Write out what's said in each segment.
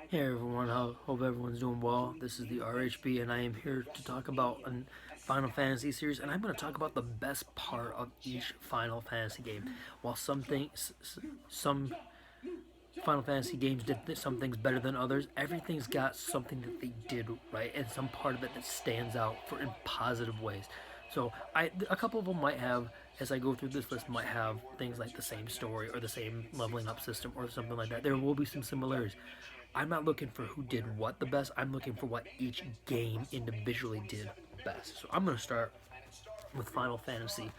Hey everyone, hope everyone's doing well. This is the RHB, and I am here to talk about a Final Fantasy series, and I'm going to talk about the best part of each Final Fantasy game. While some Final Fantasy games did some things better than others, everything's got something that they did right, and some part of it that stands out for in positive ways. So a couple of them might have, as I go through this list, might have things like the same story or the same leveling up system or something like that. There will be some similarities. I'm not looking for who did what the best. I'm looking for what each game individually did best. So I'm going to start with Final Fantasy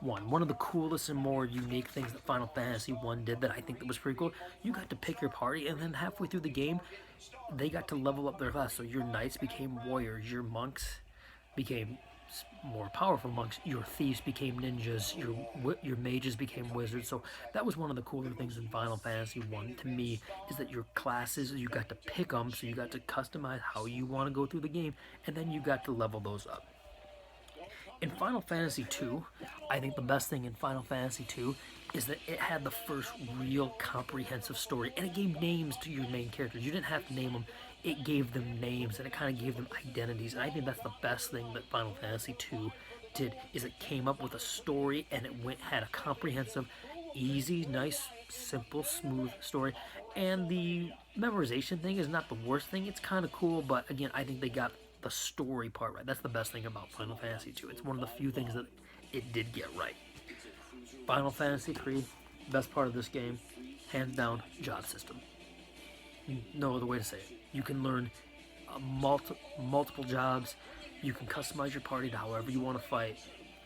1. One of the coolest and more unique things that Final Fantasy 1 did that I think that was pretty cool, you got to pick your party, and then halfway through the game, they got to level up their class. So your knights became warriors, your monks became more powerful monks, your thieves became ninjas, your mages became wizards. So that was one of the cooler things in Final Fantasy 1 to me, is that your classes, you got to pick them, so you got to customize how you want to go through the game, and then you got to level those up. In Final Fantasy 2, I think the best thing in Final Fantasy 2 is that it had the first real comprehensive story, and it gave names to your main characters. You didn't have to name them, it gave them names, and it kind of gave them identities. And I think that's the best thing that Final Fantasy 2 did, is it came up with a story, and it had a comprehensive, easy, nice, simple, smooth story. And the memorization thing is not the worst thing. It's kind of cool, but again, I think they got the story part right. That's the best thing about Final Fantasy 2. It's one of the few things that it did get right. Final Fantasy 3, best part of this game, hands down, job system. No other way to say it. You can learn multiple jobs. You can customize your party to however you want to fight.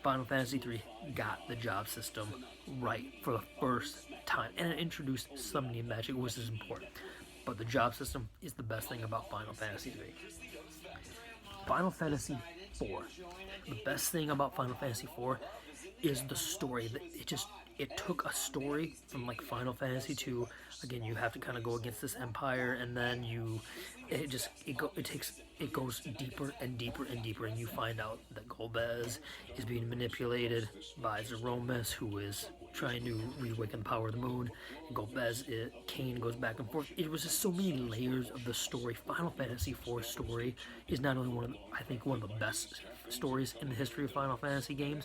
Final Fantasy 3 got the job system right for the first time, and it introduced summoning magic, which is important. But the job system is the best thing about Final Fantasy 3. Final Fantasy 4. The best thing about Final Fantasy 4 is the story. It took a story from like Final Fantasy 2. Again, you have to kind of go against this empire, and then it goes deeper and deeper and deeper, and you find out that Golbez is being manipulated by Zeromus, who is trying to reawaken the power of the moon. And Kain goes back and forth. It was just so many layers of the story. Final Fantasy 4 story is not only one of the best stories in the history of Final Fantasy games,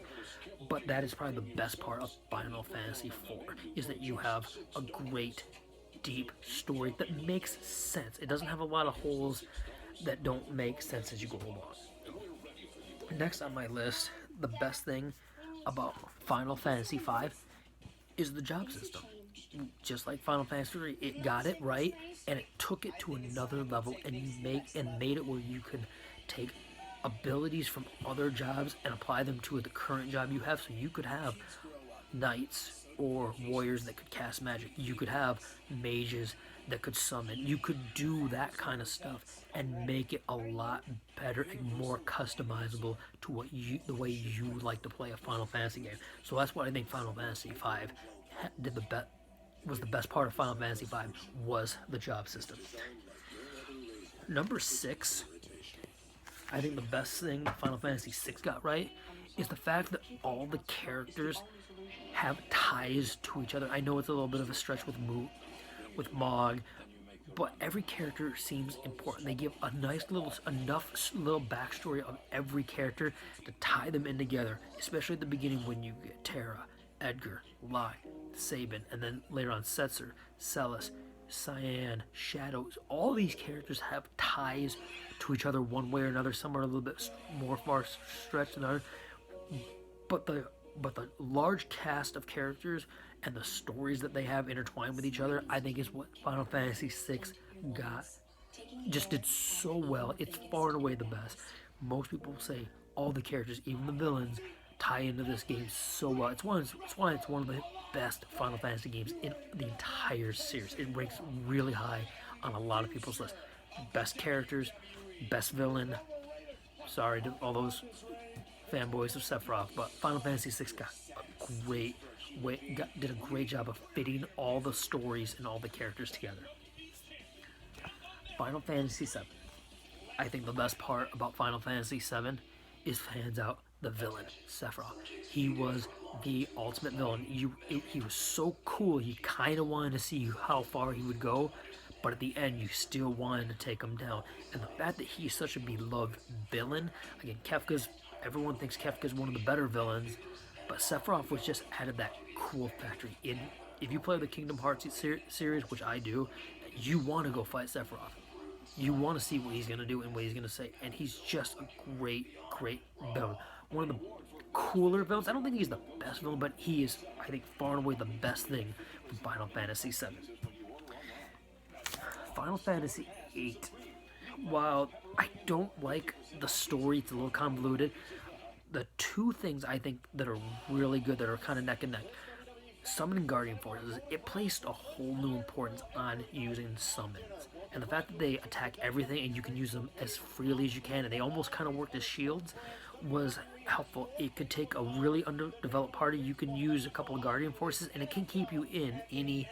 but that is probably the best part of Final Fantasy 4, is that you have a great, deep story that makes sense. It doesn't have a lot of holes that don't make sense as you go along. Next on my list, the best thing about Final Fantasy 5 is the job system. Just like Final Fantasy 3, it got it right, and it took it to another level, and made it where you could take abilities from other jobs and apply them to the current job you have. So you could have knights or warriors that could cast magic. You could have mages that could summon. You could do that kind of stuff and make it a lot better and more customizable to the way you like to play a Final Fantasy game. So that's what I think Final Fantasy 5 did was the best part of Final Fantasy 5 was the job system. Number 6, I think the best thing Final Fantasy 6 got right is the fact that all the characters have ties to each other. I know it's a little bit of a stretch with Mog, but every character seems important. They give enough little backstory of every character to tie them in together, especially at the beginning when you get Terra, Edgar, Lai, Sabin, and then later on Setzer, Celes, Cyan, Shadows. All these characters have ties to each other one way or another. Some are a little bit more far stretched than others, but the large cast of characters and the stories that they have intertwined with each other, I think, is what Final Fantasy VI did so well. It's far and away the best. Most people say all the characters, even the villains, tie into this game so well. It's why it's one of the best Final Fantasy games in the entire series. It ranks really high on a lot of people's list. Best characters, best villain. Sorry to all those fanboys of Sephiroth, but Final Fantasy VI did a great job of fitting all the stories and all the characters together. Final Fantasy VII. I think the best part about Final Fantasy VII is, hands out, the villain, Sephiroth. He was the ultimate villain. He was so cool. You kind of wanted to see how far he would go, but at the end you still wanted to take him down. And the fact that he's such a beloved villain, again, everyone thinks Kefka's one of the better villains, but Sephiroth was just added that cool factor. If you play the Kingdom Hearts series, which I do, you want to go fight Sephiroth. You want to see what he's going to do and what he's going to say. And he's just a great, great villain. One of the cooler villains. I don't think he's the best villain, but he is, I think, far and away the best thing from Final Fantasy VII. Final Fantasy VIII. While I don't like the story, it's a little convoluted, the two things I think that are really good, that are kind of neck and neck, Summoning Guardian Forces, it placed a whole new importance on using summons. And the fact that they attack everything and you can use them as freely as you can, and they almost kind of worked as shields, was helpful. It could take a really underdeveloped party, you can use a couple of Guardian Forces, and it can keep you in any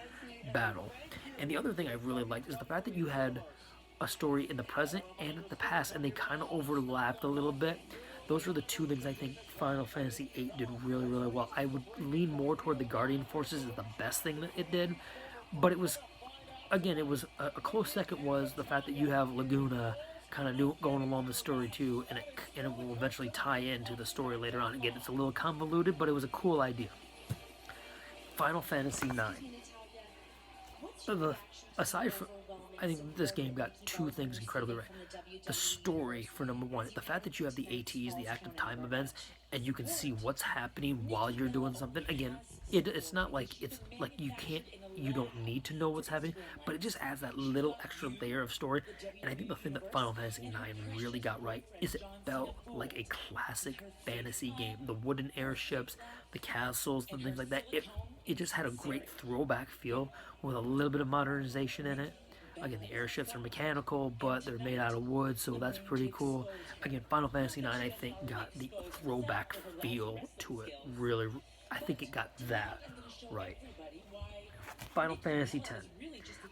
battle. And the other thing I really liked is the fact that you had a story in the present and the past, and they kind of overlapped a little bit. Those are the two things I think Final Fantasy VIII did really, really well. I would lean more toward the Guardian Forces as the best thing that it did, but it was, again, it was a close second was the fact that you have Laguna kind of going along the story too, and it will eventually tie into the story later on. Again, it's a little convoluted, but it was a cool idea. Final Fantasy IX. Aside from, I think this game got two things incredibly right. The story, for number one, the fact that you have the ATs, the active time events, and you can see what's happening while you're doing something. Again, it's not like you don't need to know what's happening, but it just adds that little extra layer of story. And I think the thing that Final Fantasy IX really got right is it felt like a classic fantasy game. The wooden airships, the castles, the things like that. It just had a great throwback feel with a little bit of modernization in it. Again, the airships are mechanical, but they're made out of wood, so that's pretty cool. Again, Final Fantasy IX, I think, got the throwback feel to it. Really, I think it got that right. Final Fantasy X.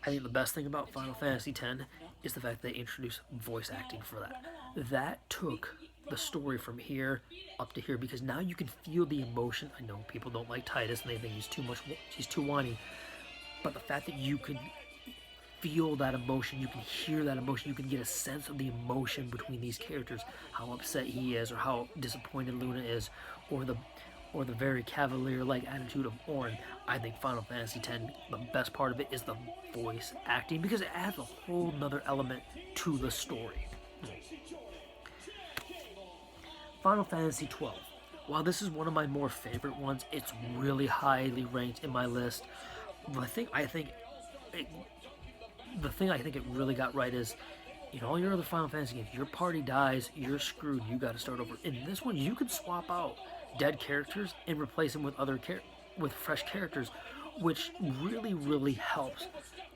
I think the best thing about Final Fantasy X is the fact that they introduced voice acting for that. That took the story from here up to here, because now you can feel the emotion. I know people don't like Tidus and they think he's too whiny, but the fact that you can feel that emotion, you can hear that emotion, you can get a sense of the emotion between these characters, how upset he is or how disappointed Luna is, or the very cavalier-like attitude of Auron. I think Final Fantasy X, the best part of it is the voice acting, because it adds a whole nother element to the story. Final Fantasy XII. While this is one of my more favorite ones, it's really highly ranked in my list. The thing I think it really got right is, in all your other Final Fantasy games, your party dies, you're screwed, you gotta start over. In this one, you can swap out dead characters and replace them with fresh characters, which really, really helps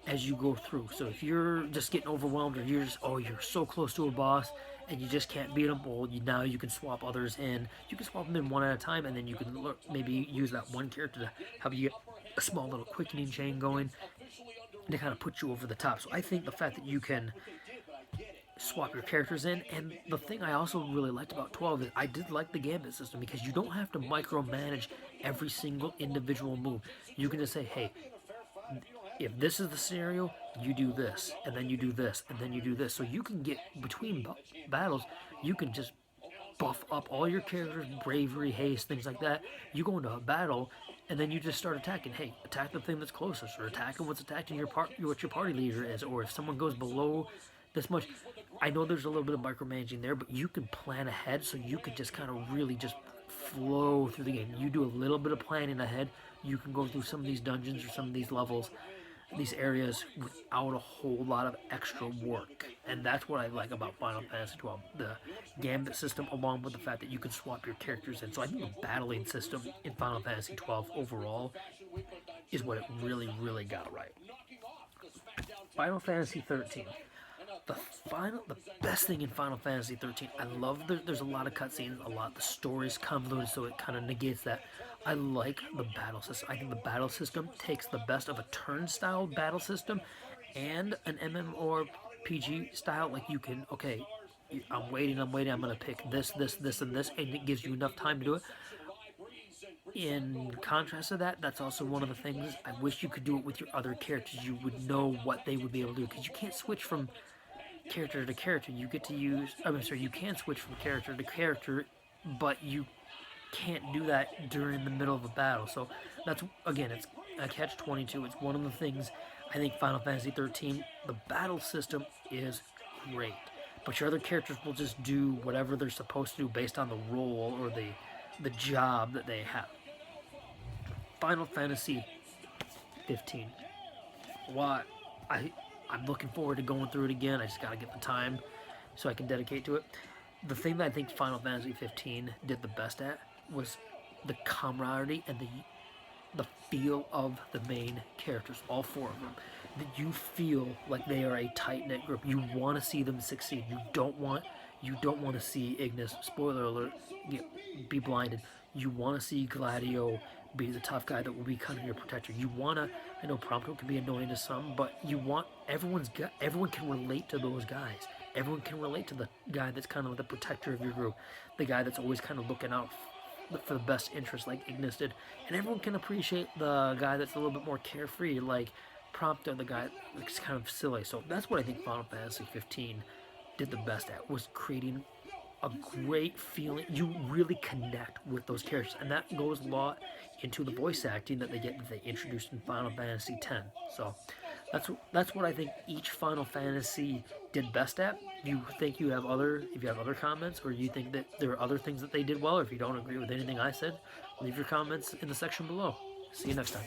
as you go through. So if you're just getting overwhelmed, or you're so close to a boss and you just can't beat them, well, now you can swap others in. You can swap them in one at a time, and then you can maybe use that one character to help you get a small little quickening chain going to kind of put you over the top. So I think the fact that you can swap your characters in, and the thing I also really liked about 12 is I did like the gambit system, because you don't have to micromanage every single individual move. You can just say, hey, if this is the scenario, you do this, and then you do this, and then you do this. So you can get between battles, you can just buff up all your characters, bravery, haste, things like that. You go into a battle, and then you just start attacking. Hey, attack the thing that's closest, or attacking what's attacking what your party leader is, or if someone goes below this much. I know there's a little bit of micromanaging there, but you can plan ahead, so you can just kind of really just flow through the game. You do a little bit of planning ahead, you can go through some of these dungeons or some of these levels, these areas, without a whole lot of extra work. And that's what I like about Final Fantasy XII, the gambit system, along with the fact that you can swap your characters in. So I think the battling system in Final Fantasy XII overall is what it really, really got right. Final Fantasy XIII. The best thing in Final Fantasy XIII, I love there's a lot of cutscenes, the story's convoluted, so it kind of negates that. I like the battle system. I think the battle system takes the best of a turn-style battle system and an MMORPG style. Like, you can, okay, I'm waiting, I'm going to pick this, and this, and it gives you enough time to do it. in contrast to that, that's also one of the things I wish you could do it with your other characters. You would know what they would be able to do, because you can't switch from character to character. You get to use, I'm sorry, you can switch from character to character, but you can't do that during the middle of a battle. So that's, again, it's a catch-22. It's one of the things I think Final Fantasy 13, the battle system is great, but your other characters will just do whatever they're supposed to do based on the role or the job that they have. Final Fantasy 15. What I'm looking forward to going through it again. I just gotta get the time so I can dedicate to it. The thing that I think Final Fantasy 15 did the best at was the camaraderie and the feel of the main characters, all four of them. That you feel like they are a tight knit group. You want to see them succeed. You don't want to see Ignis, spoiler alert, be blinded. You want to see Gladio be the tough guy that will be kind of your protector. You want to, I know Prompto can be annoying to some, but you want, everyone can relate to those guys. Everyone can relate to the guy that's kind of the protector of your group, the guy that's always kind of looking out for the best interest like Ignis did. And everyone can appreciate the guy that's a little bit more carefree like Prompto, the guy that's kind of silly. So that's what I think Final Fantasy 15 did the best at, was creating a great feeling. You really connect with those characters, and that goes a lot into the voice acting that they introduced in Final Fantasy X. So that's what I think each Final Fantasy did best at. Do you think you have other, if you have other comments, or you think that there are other things that they did well, or if you don't agree with anything I said, leave your comments in the section below. See you next time.